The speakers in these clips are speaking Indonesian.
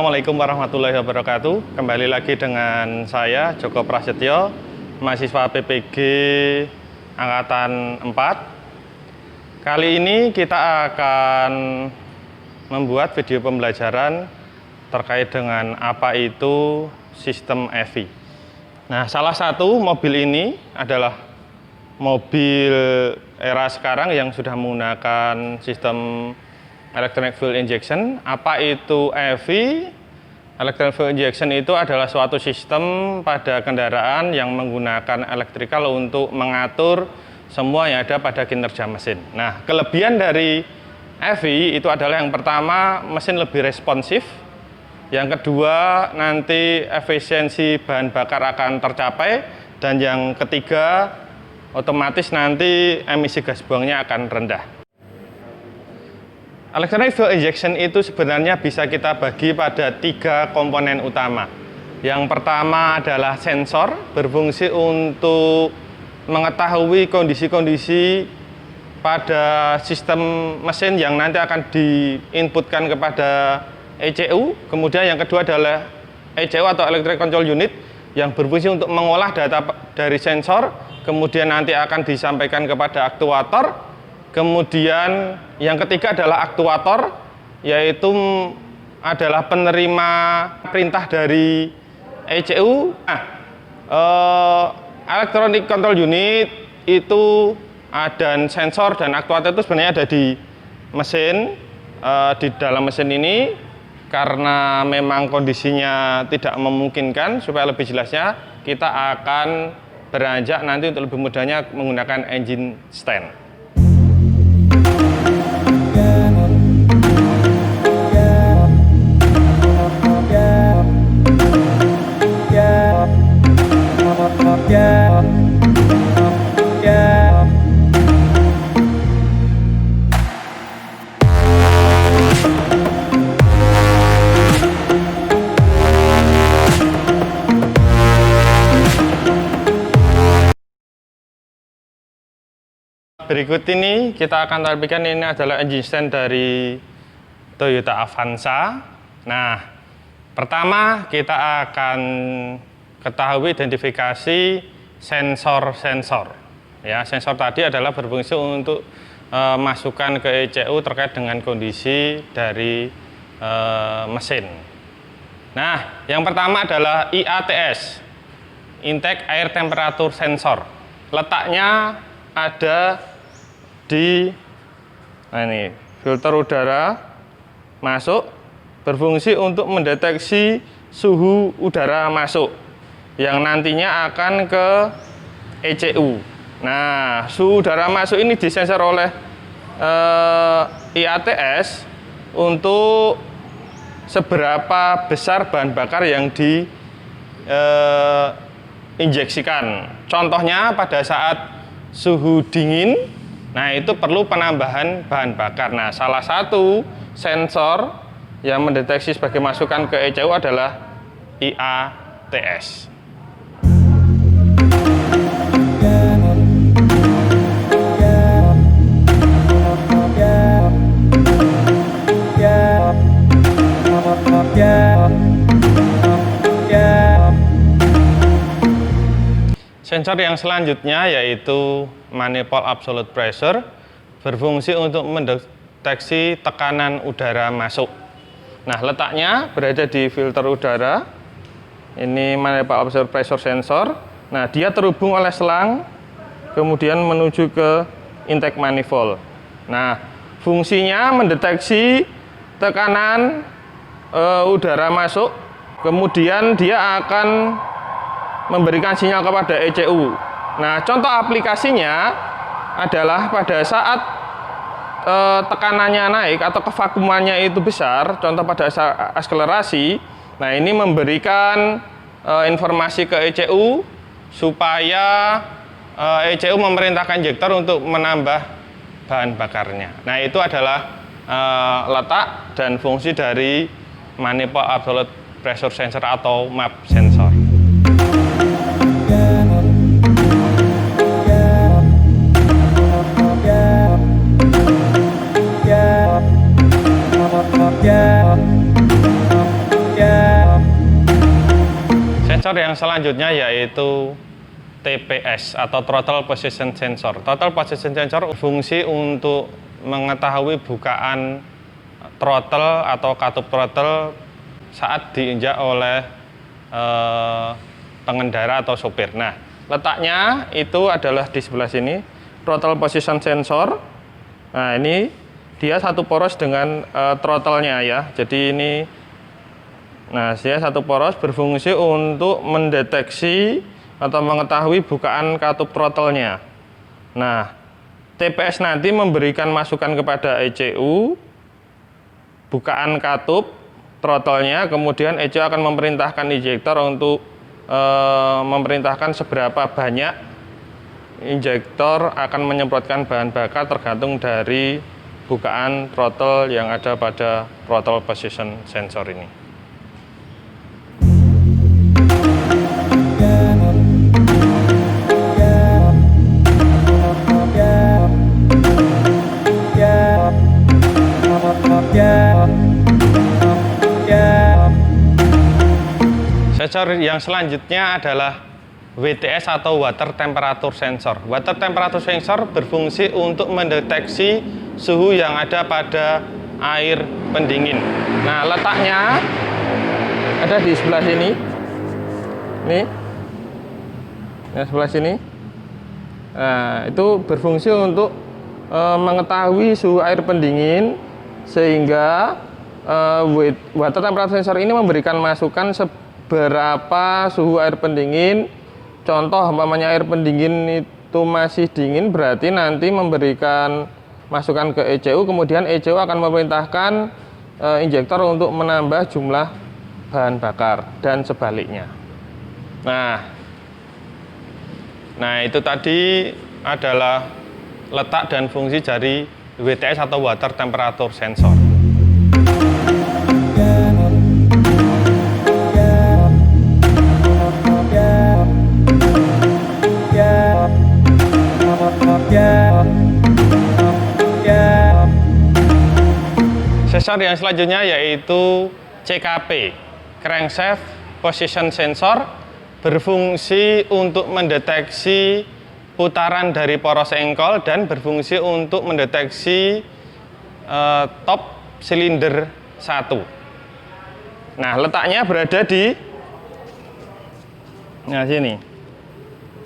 Assalamualaikum warahmatullahi wabarakatuh. Kembali lagi dengan saya Joko Prasetyo, mahasiswa PPG Angkatan 4. Kali ini kita akan membuat video pembelajaran terkait dengan apa itu sistem EV. Nah, salah satu mobil ini adalah mobil era sekarang yang sudah menggunakan sistem electronic fuel injection. Apa itu EV? Electronic fuel injection itu adalah suatu sistem pada kendaraan yang menggunakan elektrikal untuk mengatur semua yang ada pada kinerja mesin. Nah, kelebihan dari EV itu adalah yang pertama, mesin lebih responsif. Yang kedua, nanti efisiensi bahan bakar akan tercapai. Dan yang ketiga, otomatis nanti emisi gas buangnya akan rendah. Electronic fuel injection itu sebenarnya bisa kita bagi pada 3 komponen utama. Yang pertama adalah sensor, berfungsi untuk mengetahui kondisi-kondisi pada sistem mesin yang nanti akan diinputkan kepada ECU. Kemudian yang kedua adalah ECU atau Electric Control Unit yang berfungsi untuk mengolah data dari sensor, kemudian nanti akan disampaikan kepada aktuator. Kemudian yang ketiga adalah aktuator, yaitu adalah penerima perintah dari ECU. Nah, Electronic Control Unit itu dan sensor dan aktuator itu sebenarnya ada di mesin, di dalam mesin ini. Karena memang kondisinya tidak memungkinkan, supaya lebih jelasnya kita akan beranjak nanti untuk lebih mudahnya menggunakan engine stand. Berikut ini kita akan tampilkan, ini adalah engine stand dari Toyota Avanza. Nah, pertama kita akan ketahui identifikasi sensor-sensor. Ya, sensor tadi adalah berfungsi untuk masukkan ke ECU terkait dengan kondisi dari mesin. Nah, yang pertama adalah IATS, Intake Air Temperature Sensor. Letaknya ada di ini filter udara masuk, berfungsi untuk mendeteksi suhu udara masuk yang nantinya akan ke ECU. Nah, suhu udara masuk ini disensor oleh IATS untuk seberapa besar bahan bakar yang diinjeksikan. Contohnya pada saat suhu dingin, nah itu perlu penambahan bahan bakar. Nah, salah satu sensor yang mendeteksi sebagai masukan ke ECU adalah IATS. Sensor yang selanjutnya yaitu manifold absolute pressure, berfungsi untuk mendeteksi tekanan udara masuk. Nah, letaknya berada di filter udara. Ini manifold absolute pressure sensor. Nah, dia terhubung oleh selang, kemudian menuju ke intake manifold. Nah, fungsinya mendeteksi tekanan udara masuk, kemudian dia akan memberikan sinyal kepada ECU. Nah, contoh aplikasinya adalah pada saat tekanannya naik atau kevakumannya itu besar, contoh pada saat akselerasi. Nah, ini memberikan informasi ke ECU supaya ECU memerintahkan injektor untuk menambah bahan bakarnya. Nah, itu adalah letak dan fungsi dari manifold absolute pressure sensor atau MAP sensor. Sensor yang selanjutnya yaitu TPS atau Throttle Position Sensor. Throttle Position Sensor fungsi untuk mengetahui bukaan throttle atau katup throttle saat diinjak oleh pengendara atau sopir. Nah, letaknya itu adalah di sebelah sini, Throttle Position Sensor. Nah, ini dia satu poros dengan throttle-nya ya. Jadi ini, nah, dia satu poros berfungsi untuk mendeteksi atau mengetahui bukaan katup throttle-nya. Nah, TPS nanti memberikan masukan kepada ECU bukaan katup throttle-nya, kemudian ECU akan memerintahkan injektor untuk memerintahkan seberapa banyak injektor akan menyemprotkan bahan bakar tergantung dari bukaan throttle yang ada pada Throttle Position Sensor ini. Sensor yang selanjutnya adalah WTS atau Water Temperature Sensor. Water Temperature Sensor berfungsi untuk mendeteksi suhu yang ada pada air pendingin. Nah, letaknya ada di sebelah sini. Nih. Nah, sebelah sini. Nah, itu berfungsi untuk mengetahui suhu air pendingin, sehingga Water Temperature Sensor ini memberikan masukan berapa suhu air pendingin. Contoh, umpamanya air pendingin itu masih dingin, berarti nanti memberikan masukan ke ECU, kemudian ECU akan memerintahkan injektor untuk menambah jumlah bahan bakar dan sebaliknya. Nah, itu tadi adalah letak dan fungsi dari WTS atau Water Temperature Sensor. Sensor yang selanjutnya yaitu CKP, Crankshaft Position Sensor, berfungsi untuk mendeteksi putaran dari poros engkol dan berfungsi untuk mendeteksi top silinder 1. Nah, letaknya berada di sini.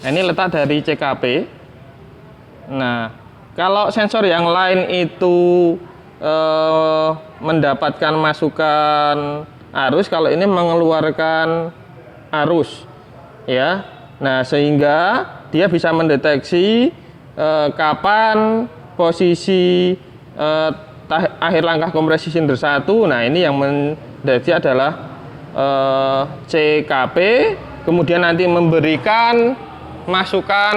Nah, ini letak dari CKP. Nah, kalau sensor yang lain itu mendapatkan masukan arus, kalau ini mengeluarkan arus ya. Nah, sehingga dia bisa mendeteksi kapan posisi akhir langkah kompresi silinder 1. Nah, ini yang mendeteksi adalah CKP, kemudian nanti memberikan masukan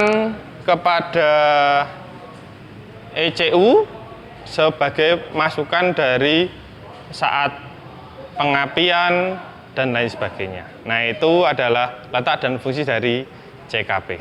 kepada ECU sebagai masukan dari saat pengapian dan lain sebagainya. Nah, itu adalah letak dan fungsi dari CKP.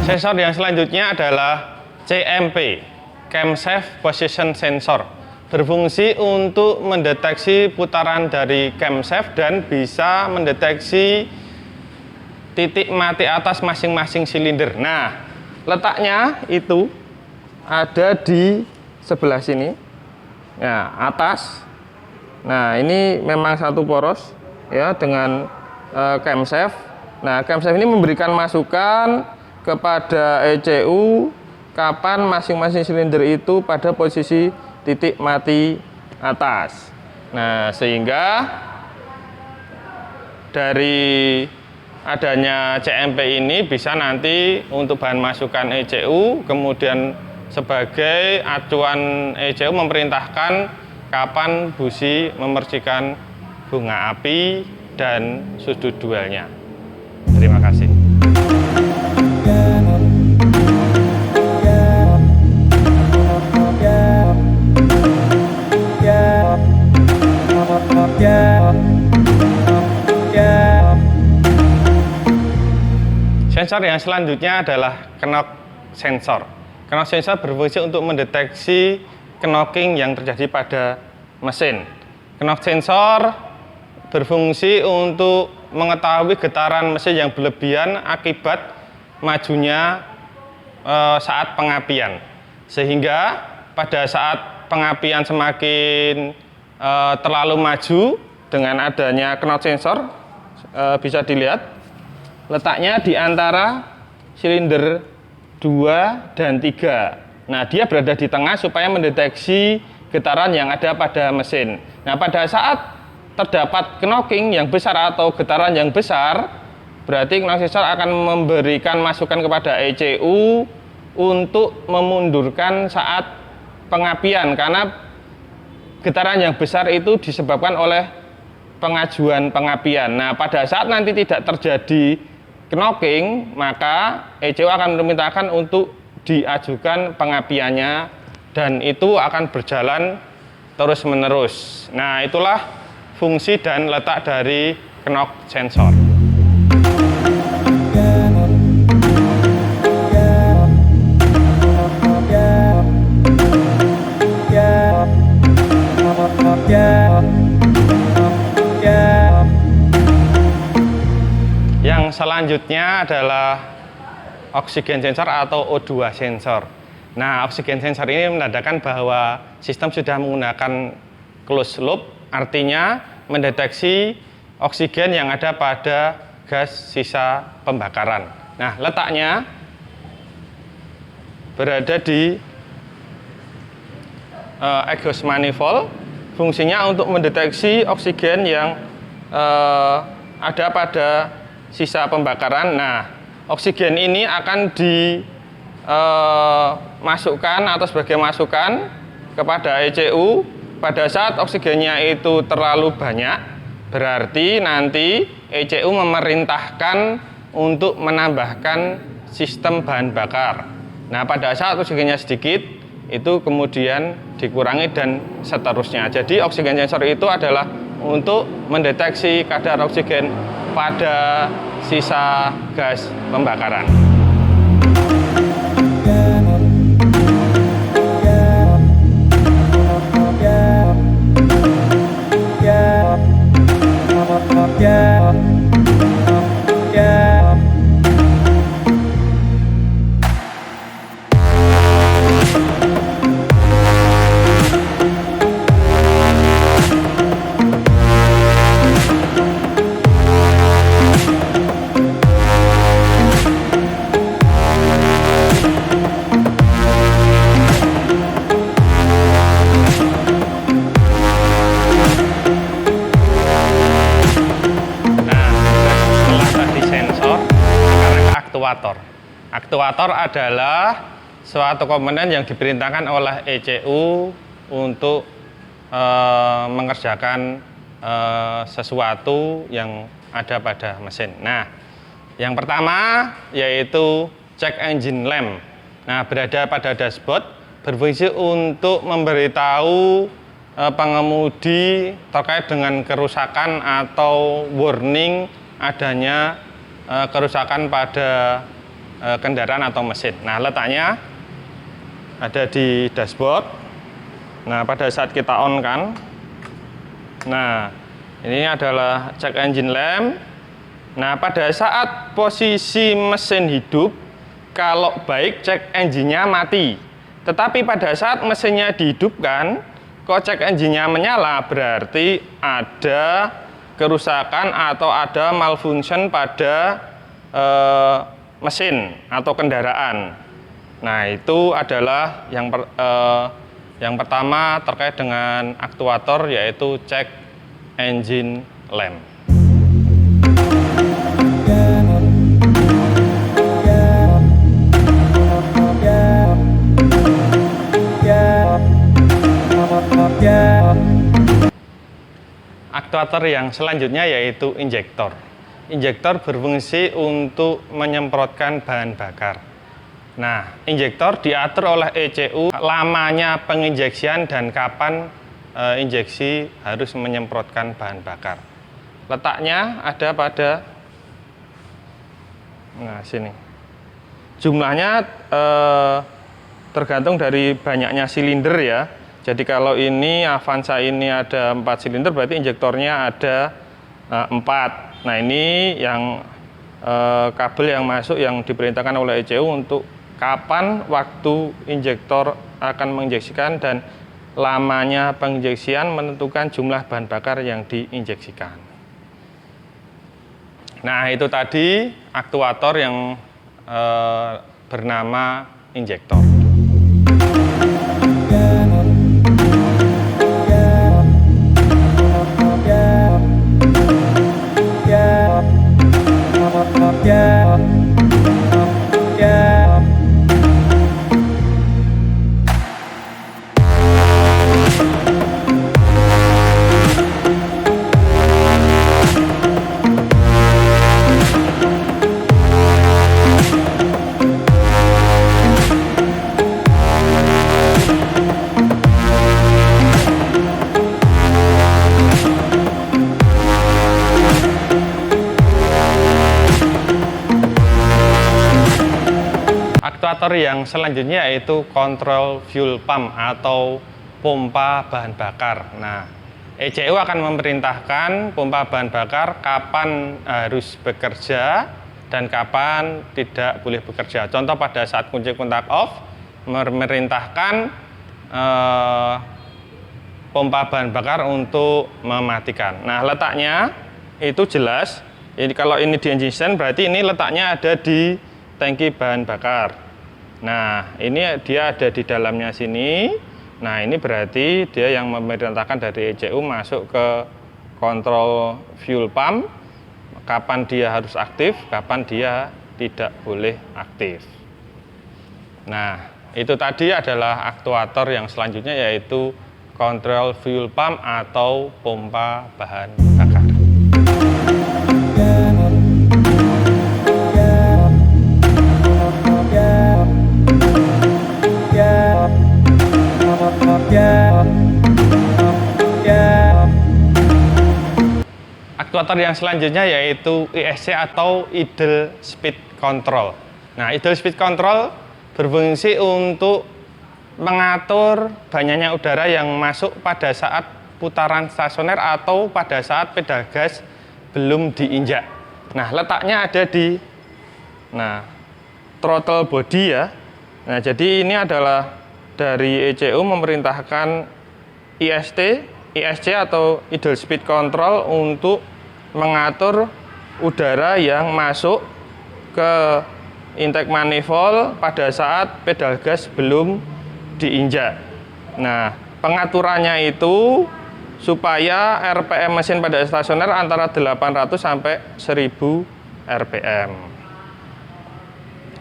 Sensor yang selanjutnya adalah CMP, Camshaft Position Sensor, berfungsi untuk mendeteksi putaran dari camshaft dan bisa mendeteksi titik mati atas masing-masing silinder. Nah, letaknya itu ada di sebelah sini. Nah, atas. Nah, ini memang satu poros ya dengan camshaft. Nah, camshaft ini memberikan masukan kepada ECU kapan masing-masing silinder itu pada posisi titik mati atas. Nah, sehingga dari adanya CMP ini bisa nanti untuk bahan masukan ECU, kemudian sebagai acuan ECU memerintahkan kapan busi memercikan bunga api dan sudut dualnya. Terima kasih. Sensor yang selanjutnya adalah knock sensor. Knock sensor berfungsi untuk mendeteksi knocking yang terjadi pada mesin. Knock sensor berfungsi untuk mengetahui getaran mesin yang berlebihan akibat majunya saat pengapian. Sehingga pada saat pengapian semakin terlalu maju, dengan adanya knock sensor bisa dilihat letaknya di antara silinder 2 dan 3. Nah, dia berada di tengah supaya mendeteksi getaran yang ada pada mesin. Nah, pada saat terdapat knocking yang besar atau getaran yang besar, berarti knock sensor akan memberikan masukan kepada ECU untuk memundurkan saat pengapian, karena getaran yang besar itu disebabkan oleh pengajuan pengapian. Nah, pada saat nanti tidak terjadi knocking, maka ECU akan memerintahkan untuk diajukan pengapiannya, dan itu akan berjalan terus-menerus. Nah, itulah fungsi dan letak dari knock sensor. Yang selanjutnya adalah oksigen sensor atau O2 sensor. Nah, oksigen sensor ini menandakan bahwa sistem sudah menggunakan closed loop, artinya mendeteksi oksigen yang ada pada gas sisa pembakaran. Nah, letaknya berada di exhaust manifold, fungsinya untuk mendeteksi oksigen yang ada pada sisa pembakaran. Nah, oksigen ini akan dimasukkan atau sebagai masukan kepada ECU. Pada saat oksigennya itu terlalu banyak, berarti nanti ECU memerintahkan untuk menambahkan sistem bahan bakar. Nah, pada saat oksigennya sedikit, itu kemudian dikurangi dan seterusnya. Jadi oksigen sensor itu adalah untuk mendeteksi kadar oksigen pada sisa gas pembakaran. Aktuator adalah suatu komponen yang diperintahkan oleh ECU untuk mengerjakan sesuatu yang ada pada mesin. Nah, yang pertama yaitu check engine lamp. Nah, berada pada dashboard, berfungsi untuk memberitahu pengemudi terkait dengan kerusakan atau warning adanya kerusakan pada kendaraan atau mesin. Nah, letaknya ada di dashboard. Nah, pada saat kita on kan, nah ini adalah check engine lamp. Nah, pada saat posisi mesin hidup, kalau baik cek engine-nya mati. Tetapi pada saat mesinnya dihidupkan, kok cek engine-nya menyala, berarti ada kerusakan atau ada malfunction pada mesin atau kendaraan. Nah, itu adalah yang pertama terkait dengan aktuator, yaitu check engine lamp. Aktuator yang selanjutnya yaitu injektor. Injektor berfungsi untuk menyemprotkan bahan bakar. Nah, injektor diatur oleh ECU lamanya penginjeksian dan kapan injeksi harus menyemprotkan bahan bakar. Letaknya ada pada Nah, sini. Jumlahnya tergantung dari banyaknya silinder ya. Jadi kalau ini Avanza ini ada 4 silinder, berarti injektornya ada 4. Nah, ini yang kabel yang masuk yang diperintahkan oleh ECU untuk kapan waktu injektor akan menginjeksikan, dan lamanya penginjeksian menentukan jumlah bahan bakar yang diinjeksikan. Nah, itu tadi aktuator yang bernama injektor. Aktuator yang selanjutnya yaitu kontrol fuel pump atau pompa bahan bakar. Nah, ECU akan memerintahkan pompa bahan bakar kapan harus bekerja dan kapan tidak boleh bekerja. Contoh pada saat kunci kontak off, memerintahkan pompa bahan bakar untuk mematikan. Nah, letaknya itu jelas. Ini kalau ini di engine stand, berarti ini letaknya ada di tangki bahan bakar. Nah, ini dia ada di dalamnya sini. Nah, ini berarti dia yang memerintahkan dari ECU masuk ke kontrol fuel pump, kapan dia harus aktif, kapan dia tidak boleh aktif. Nah, itu tadi adalah aktuator yang selanjutnya yaitu kontrol fuel pump atau pompa bahan bakar. Aktuator yang selanjutnya yaitu ISC atau idle speed control. Nah, idle speed control berfungsi untuk mengatur banyaknya udara yang masuk pada saat putaran stasioner atau pada saat pedal gas belum diinjak. Nah, letaknya ada di throttle body ya. Nah, jadi ini adalah dari ECU memerintahkan ISC atau idle speed control untuk mengatur udara yang masuk ke intake manifold pada saat pedal gas belum diinjak. Nah, pengaturannya itu supaya RPM mesin pada stasioner antara 800 sampai 1000 RPM.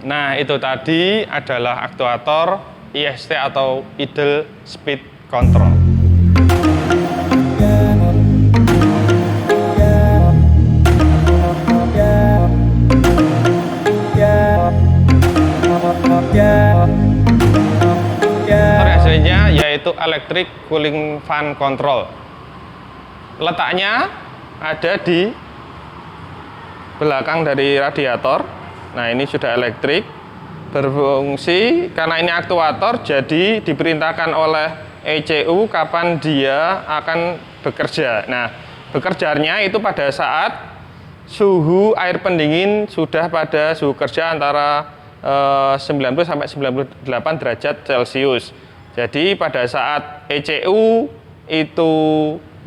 Nah, itu tadi adalah aktuator IST atau idle speed control. Hasilnya yaitu electric cooling fan control. Letaknya ada di belakang dari radiator. Nah, ini sudah elektrik, berfungsi karena ini aktuator, jadi diperintahkan oleh ECU kapan dia akan bekerja. Nah, bekerjanya itu pada saat suhu air pendingin sudah pada suhu kerja antara 90 sampai 98 derajat Celcius. Jadi pada saat ECU itu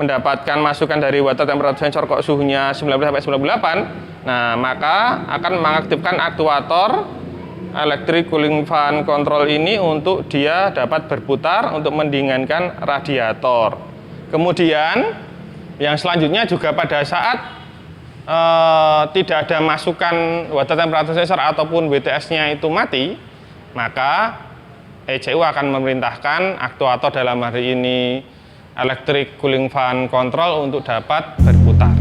mendapatkan masukan dari water temperature sensor kok suhunya 90 sampai 98, nah maka akan mengaktifkan aktuator electric cooling fan control ini untuk dia dapat berputar untuk mendinginkan radiator. Kemudian yang selanjutnya juga pada saat tidak ada masukan water temperature sensor ataupun WTS-nya itu mati, maka ECU akan memerintahkan aktuator dalam hari ini electric cooling fan control untuk dapat berputar.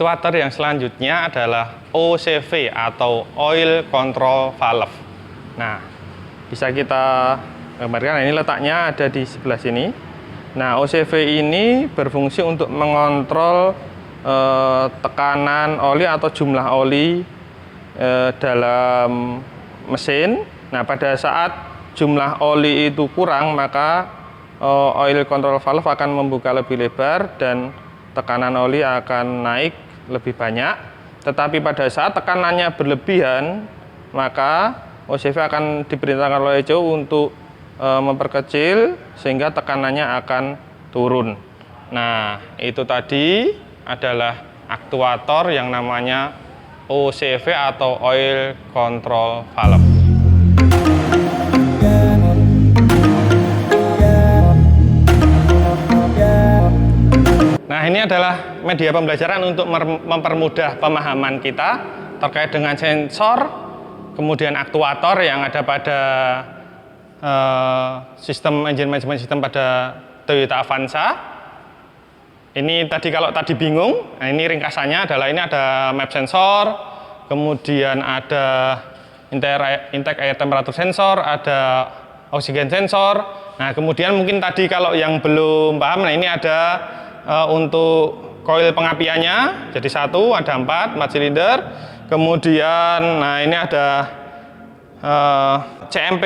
Aktuator yang selanjutnya adalah OCV atau Oil Control Valve. Nah, bisa kita gambarkan, ini letaknya ada di sebelah sini. Nah, OCV ini berfungsi untuk mengontrol tekanan oli atau jumlah oli dalam mesin. Nah, pada saat jumlah oli itu kurang, maka oil control valve akan membuka lebih lebar dan tekanan oli akan naik lebih banyak. Tetapi pada saat tekanannya berlebihan, maka OCV akan diperintahkan oleh ECU untuk memperkecil sehingga tekanannya akan turun. Nah, itu tadi adalah aktuator yang namanya OCV atau Oil Control Valve. Nah, ini adalah media pembelajaran untuk mempermudah pemahaman kita terkait dengan sensor, kemudian aktuator yang ada pada sistem engine management system pada Toyota Avanza. Ini tadi kalau tadi bingung, nah ini ringkasannya adalah ini ada map sensor, kemudian ada intake air temperature sensor, ada oksigen sensor. Nah, kemudian mungkin tadi kalau yang belum paham, nah ini ada untuk koil pengapiannya, jadi satu, ada 4 silinder. Kemudian, nah ini ada CMP,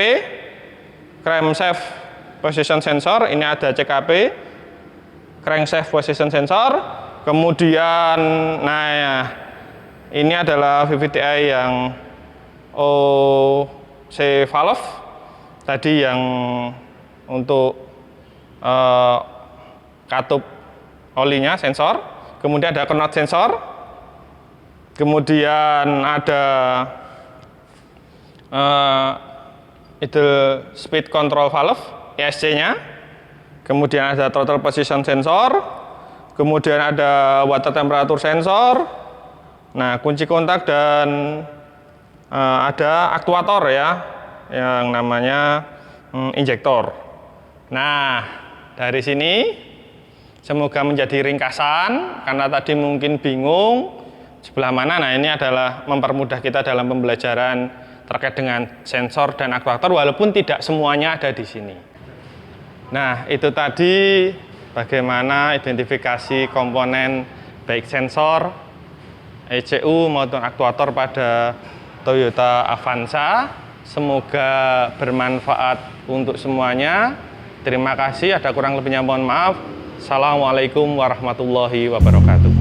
crankshaft position sensor, ini ada CKP, crankshaft position sensor. Kemudian, nah ya, ini adalah VVTi yang OC valve, tadi yang untuk katup olinya sensor. Kemudian ada knot sensor, kemudian ada idle speed control valve ESC-nya, kemudian ada throttle position sensor, kemudian ada water temperature sensor, nah kunci kontak, dan ada aktuator ya yang namanya injektor. Nah, dari sini semoga menjadi ringkasan, karena tadi mungkin bingung sebelah mana. Nah, ini adalah mempermudah kita dalam pembelajaran terkait dengan sensor dan aktuator, walaupun tidak semuanya ada di sini. Nah, itu tadi bagaimana identifikasi komponen baik sensor, ECU maupun aktuator pada Toyota Avanza. Semoga bermanfaat untuk semuanya. Terima kasih, ada kurang lebihnya mohon maaf. Assalamualaikum warahmatullahi wabarakatuh.